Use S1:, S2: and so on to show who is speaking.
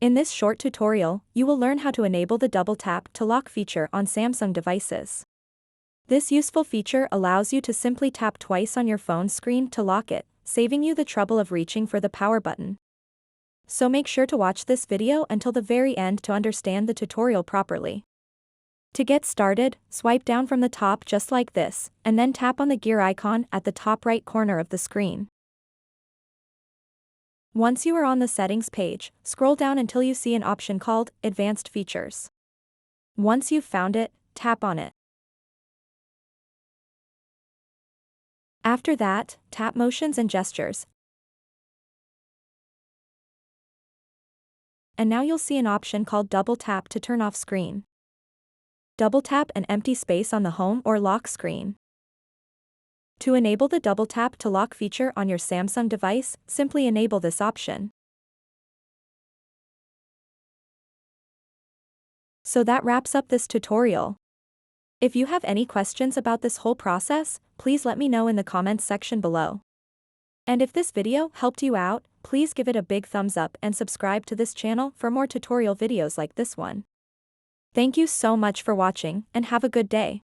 S1: In this short tutorial, you will learn how to enable the double tap to lock feature on Samsung devices. This useful feature allows you to simply tap twice on your phone screen to lock it, saving you the trouble of reaching for the power button. So make sure to watch this video until the very end to understand the tutorial properly. To get started, swipe down from the top just like this, and then tap on the gear icon at the top right corner of the screen. Once you are on the settings page, scroll down until you see an option called Advanced Features. Once you've found it, tap on it. After that, tap Motions and Gestures. And now you'll see an option called Double Tap to turn off screen. Double tap an empty space on the home or lock screen. To enable the double tap to lock feature on your Samsung device, simply enable this option. So that wraps up this tutorial. If you have any questions about this whole process, please let me know in the comments section below. And if this video helped you out, please give it a big thumbs up and subscribe to this channel for more tutorial videos like this one. Thank you so much for watching and have a good day.